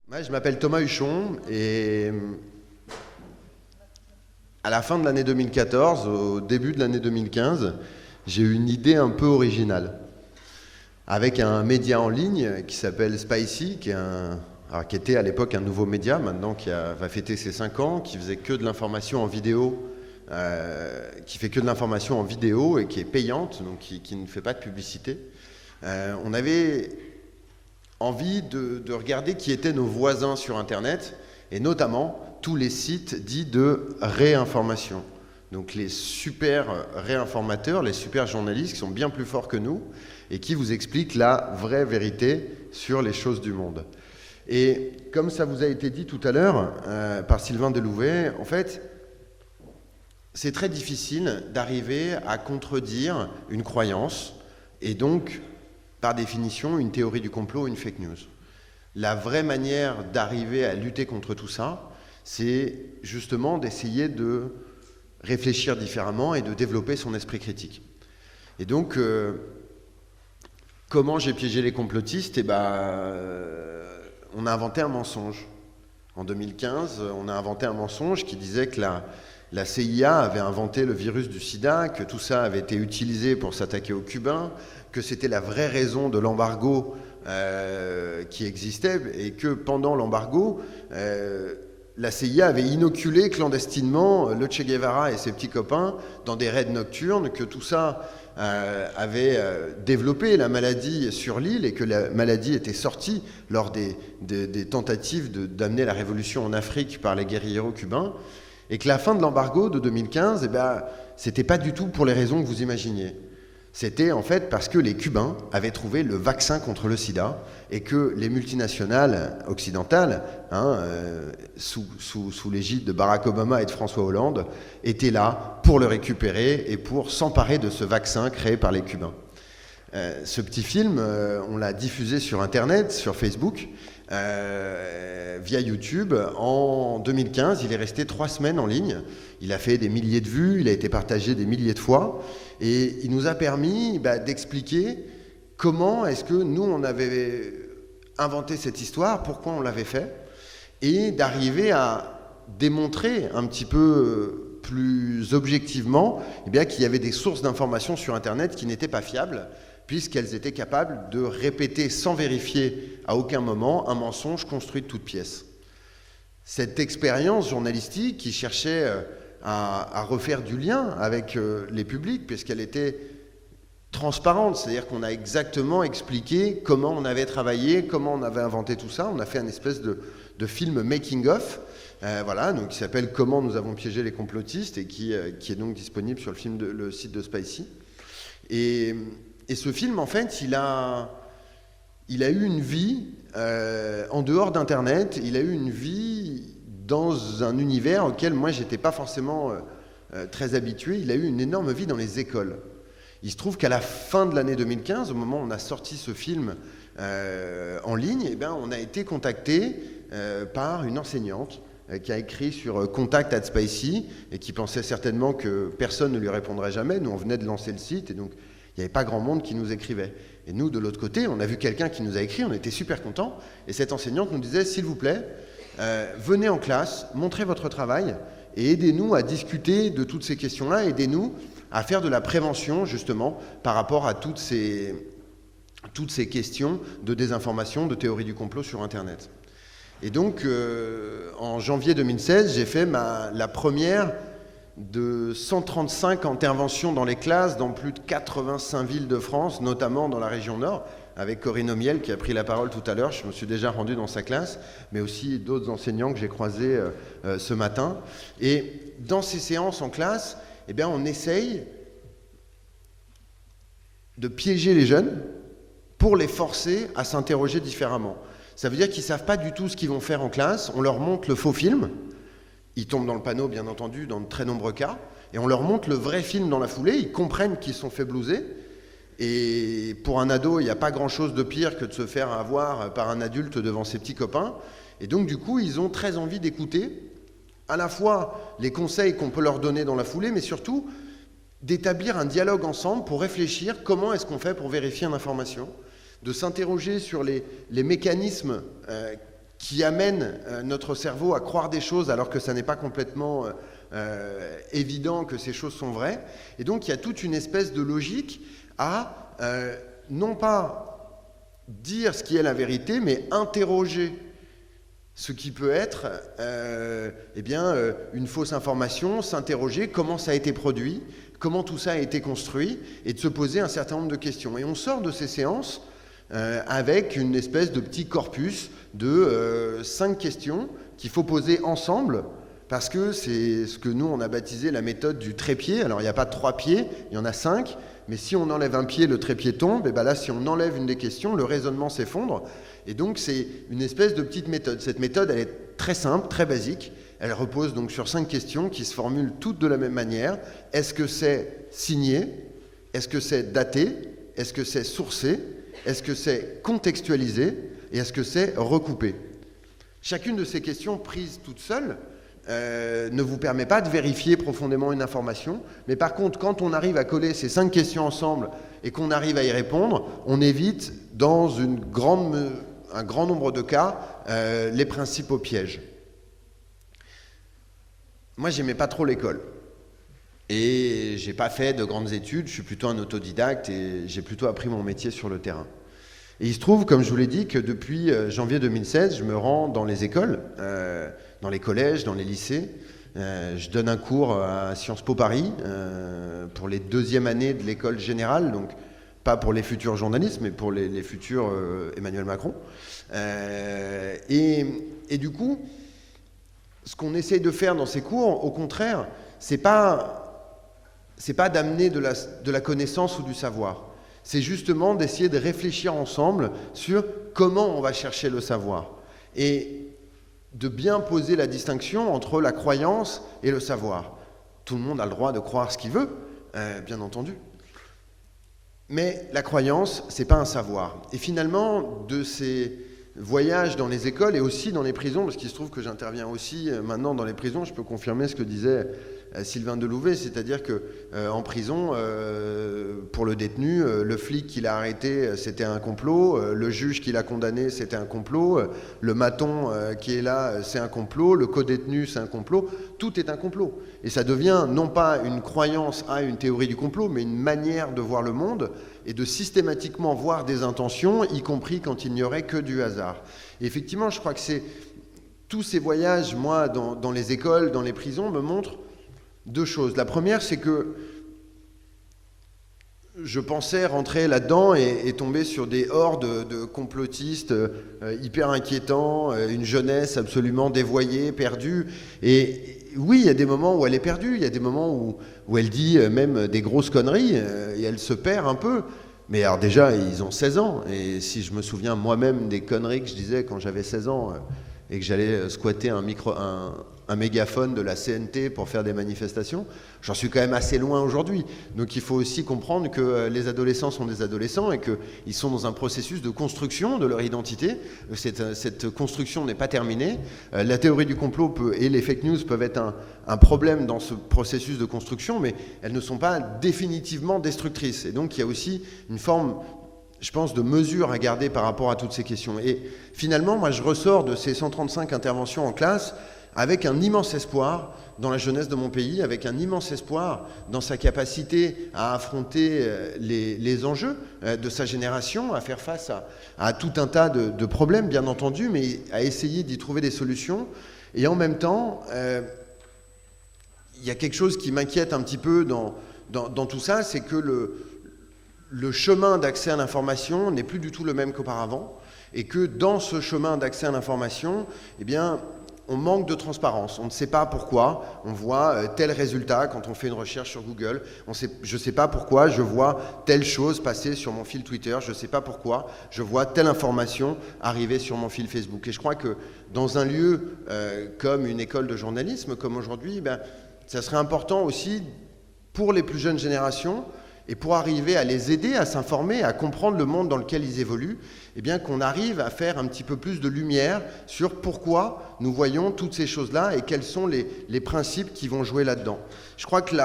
Ouais, je m'appelle Thomas Huchon et à la fin de l'année 2014, au début de l'année 2015, j'ai eu une idée un peu originale. Avec un média en ligne qui s'appelle Spicy, qui était à l'époque un nouveau média, maintenant va fêter ses 5 ans, qui faisait que de l'information en vidéo, qui fait que de l'information en vidéo et qui est payante, donc qui ne fait pas de publicité. On avait envie de regarder qui étaient nos voisins sur Internet, et notamment tous les sites dits de réinformation. Donc les super réinformateurs, les super journalistes qui sont bien plus forts que nous et qui vous expliquent la vraie vérité sur les choses du monde. Et comme ça vous a été dit tout à l'heure par Sylvain Delouvet, en fait, c'est très difficile d'arriver à contredire une croyance et donc, par définition, une théorie du complot ou une fake news. La vraie manière d'arriver à lutter contre tout ça, c'est justement d'essayer de réfléchir différemment et de développer son esprit critique. Et donc, comment j'ai piégé les complotistes ? On a inventé un mensonge. En 2015, on a inventé un mensonge qui disait que la CIA avait inventé le virus du sida, que tout ça avait été utilisé pour s'attaquer aux Cubains, que c'était la vraie raison de l'embargo qui existait, et que pendant l'embargo, la CIA avait inoculé clandestinement le Che Guevara et ses petits copains dans des raids nocturnes, que tout ça avait développé la maladie sur l'île et que la maladie était sortie lors des tentatives d'amener la révolution en Afrique par les guérilleros cubains, et que la fin de l'embargo de 2015, c'était pas du tout pour les raisons que vous imaginiez. C'était en fait parce que les Cubains avaient trouvé le vaccin contre le sida et que les multinationales occidentales, sous l'égide de Barack Obama et de François Hollande, étaient là pour le récupérer et pour s'emparer de ce vaccin créé par les Cubains. Ce petit film, on l'a diffusé sur Internet, sur Facebook, via YouTube. En 2015, il est resté 3 semaines en ligne. Il a fait des milliers de vues, il a été partagé des milliers de fois. Et il nous a permis d'expliquer comment est-ce que nous, on avait inventé cette histoire, pourquoi on l'avait fait, et d'arriver à démontrer un petit peu plus objectivement qu'il y avait des sources d'informations sur Internet qui n'étaient pas fiables, puisqu'elles étaient capables de répéter sans vérifier à aucun moment un mensonge construit de toutes pièces. Cette expérience journalistique qui cherchait à refaire du lien avec les publics, puisqu'elle était transparente, c'est-à-dire qu'on a exactement expliqué comment on avait travaillé, comment on avait inventé tout ça. On a fait une espèce de film making-of, donc qui s'appelle « Comment nous avons piégé les complotistes » et qui est donc disponible sur le site de Spicy. Et ce film, en fait, il a eu une vie en dehors d'Internet, il a eu une vie dans un univers auquel moi, j'étais pas forcément très habitué. Il a eu une énorme vie dans les écoles. Il se trouve qu'à la fin de l'année 2015, au moment où on a sorti ce film en ligne, on a été contacté par une enseignante qui a écrit sur Contact@Spicy et qui pensait certainement que personne ne lui répondrait jamais. Nous, on venait de lancer le site et donc il n'y avait pas grand monde qui nous écrivait. Et nous, de l'autre côté, on a vu quelqu'un qui nous a écrit, on était super contents. Et cette enseignante nous disait, s'il vous plaît, venez en classe, montrez votre travail et aidez-nous à discuter de toutes ces questions-là, aidez-nous à faire de la prévention, justement, par rapport à toutes ces questions de désinformation, de théorie du complot sur Internet. Et donc, en janvier 2016, j'ai fait la première de 135 interventions dans les classes dans plus de 85 villes de France, notamment dans la région Nord, avec Corinne Aumiel qui a pris la parole tout à l'heure. Je me suis déjà rendu dans sa classe, mais aussi d'autres enseignants que j'ai croisés ce matin. Et dans ces séances en classe, on essaye de piéger les jeunes pour les forcer à s'interroger différemment. Ça veut dire qu'ils ne savent pas du tout ce qu'ils vont faire en classe. On leur montre le faux film. Ils tombent dans le panneau, bien entendu, dans de très nombreux cas. Et on leur montre le vrai film dans la foulée. Ils comprennent qu'ils sont fait blouser. Et pour un ado, il n'y a pas grand-chose de pire que de se faire avoir par un adulte devant ses petits copains. Et donc, du coup, ils ont très envie d'écouter à la fois les conseils qu'on peut leur donner dans la foulée, mais surtout d'établir un dialogue ensemble pour réfléchir comment est-ce qu'on fait pour vérifier une information, de s'interroger sur les mécanismes qui amène notre cerveau à croire des choses alors que ça n'est pas complètement évident que ces choses sont vraies. Et donc il y a toute une espèce de logique à non pas dire ce qui est la vérité, mais interroger ce qui peut être une fausse information, s'interroger comment ça a été produit, comment tout ça a été construit, et de se poser un certain nombre de questions. Et on sort de ces séances avec une espèce de petit corpus de 5 questions qu'il faut poser ensemble, parce que c'est ce que nous, on a baptisé la méthode du trépied. Alors, il n'y a pas 3 pieds, il y en a 5, mais si on enlève un pied, le trépied tombe, et bien là, si on enlève une des questions, le raisonnement s'effondre. Et donc, c'est une espèce de petite méthode. Cette méthode, elle est très simple, très basique. Elle repose donc sur 5 questions qui se formulent toutes de la même manière. Est-ce que c'est signé? Est-ce que c'est daté? Est-ce que c'est sourcé? Est-ce que c'est contextualisé? Et est-ce que c'est recoupé? Chacune de ces questions prises toutes seules ne vous permet pas de vérifier profondément une information. Mais par contre, quand on arrive à coller ces 5 questions ensemble et qu'on arrive à y répondre, on évite dans un grand nombre de cas les principaux pièges. Moi, j'aimais pas trop l'école. Et j'ai pas fait de grandes études, je suis plutôt un autodidacte et j'ai plutôt appris mon métier sur le terrain. Et il se trouve, comme je vous l'ai dit, que depuis janvier 2016, je me rends dans les écoles, dans les collèges, dans les lycées. Je donne un cours à Sciences Po Paris pour les 2e années de l'école générale, donc pas pour les futurs journalistes, mais pour les futurs Emmanuel Macron. Et du coup, ce qu'on essaye de faire dans ces cours, au contraire, c'est pas d'amener de la connaissance ou du savoir. C'est justement d'essayer de réfléchir ensemble sur comment on va chercher le savoir. Et de bien poser la distinction entre la croyance et le savoir. Tout le monde a le droit de croire ce qu'il veut, bien entendu. Mais la croyance, c'est pas un savoir. Et finalement, de ces voyages dans les écoles et aussi dans les prisons, parce qu'il se trouve que j'interviens aussi maintenant dans les prisons, je peux confirmer ce que disait Sylvain Delouvet, c'est-à-dire que en prison, pour le détenu, le flic qui l'a arrêté, c'était un complot, le juge qui l'a condamné, c'était un complot, le maton qui est là, c'est un complot, le codétenu, c'est un complot, tout est un complot. Et ça devient non pas une croyance à une théorie du complot, mais une manière de voir le monde et de systématiquement voir des intentions, y compris quand il n'y aurait que du hasard. Et effectivement, je crois que tous ces voyages, moi, dans les écoles, dans les prisons, me montrent 2 choses. La première, c'est que je pensais rentrer là-dedans et tomber sur des hordes de complotistes hyper inquiétants, une jeunesse absolument dévoyée, perdue. Et oui, il y a des moments où elle est perdue, il y a des moments où elle dit même des grosses conneries et elle se perd un peu. Mais alors déjà, ils ont 16 ans. Et si je me souviens moi-même des conneries que je disais quand j'avais 16 ans et que j'allais squatter un mégaphone de la CNT pour faire des manifestations, j'en suis quand même assez loin aujourd'hui. Donc il faut aussi comprendre que les adolescents sont des adolescents et qu'ils sont dans un processus de construction de leur identité. Cette construction n'est pas terminée. La théorie du complot et les fake news peuvent être un problème dans ce processus de construction, mais elles ne sont pas définitivement destructrices. Et donc il y a aussi une forme, je pense, de mesure à garder par rapport à toutes ces questions. Et finalement, moi je ressors de ces 135 interventions en classe avec un immense espoir dans la jeunesse de mon pays, avec un immense espoir dans sa capacité à affronter les enjeux de sa génération, à faire face à tout un tas de problèmes, bien entendu, mais à essayer d'y trouver des solutions. Et en même temps, il y a quelque chose qui m'inquiète un petit peu dans tout ça, c'est que le chemin d'accès à l'information n'est plus du tout le même qu'auparavant, et que dans ce chemin d'accès à l'information, eh bien, on manque de transparence. On ne sait pas pourquoi on voit tel résultat quand on fait une recherche sur Google. Je ne sais pas pourquoi je vois telle chose passer sur mon fil Twitter. Je ne sais pas pourquoi je vois telle information arriver sur mon fil Facebook. Et je crois que dans un lieu comme une école de journalisme, comme aujourd'hui, ça serait important aussi pour les plus jeunes générations et pour arriver à les aider à s'informer, à comprendre le monde dans lequel ils évoluent, eh bien qu'on arrive à faire un petit peu plus de lumière sur pourquoi nous voyons toutes ces choses-là et quels sont les principes qui vont jouer là-dedans. Je crois que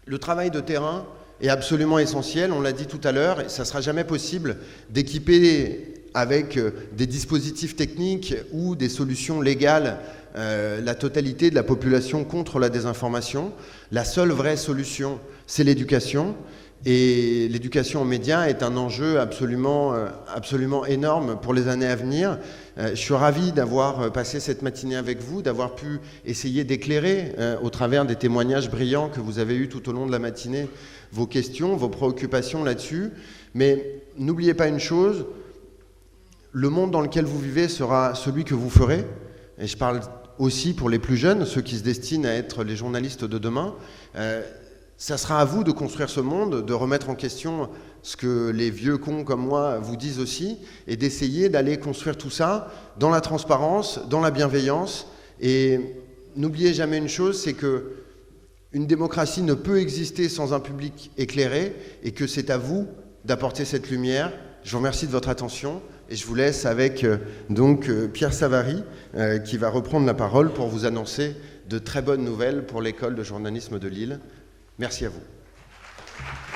le travail de terrain est absolument essentiel, on l'a dit tout à l'heure, et ça ne sera jamais possible d'équiper avec des dispositifs techniques ou des solutions légales la totalité de la population contre la désinformation. La seule vraie solution, c'est l'éducation. Et l'éducation aux médias est un enjeu absolument énorme pour les années à venir. Je suis ravi d'avoir passé cette matinée avec vous, d'avoir pu essayer d'éclairer au travers des témoignages brillants que vous avez eus tout au long de la matinée vos questions, vos préoccupations là-dessus. Mais n'oubliez pas une chose, le monde dans lequel vous vivez sera celui que vous ferez. Et je parle aussi pour les plus jeunes, ceux qui se destinent à être les journalistes de demain. Ça sera à vous de construire ce monde, de remettre en question ce que les vieux cons comme moi vous disent aussi, et d'essayer d'aller construire tout ça dans la transparence, dans la bienveillance. Et n'oubliez jamais une chose, c'est que une démocratie ne peut exister sans un public éclairé, et que c'est à vous d'apporter cette lumière. Je vous remercie de votre attention, et je vous laisse avec Pierre Savary, qui va reprendre la parole pour vous annoncer de très bonnes nouvelles pour l'école de journalisme de Lille. Merci à vous.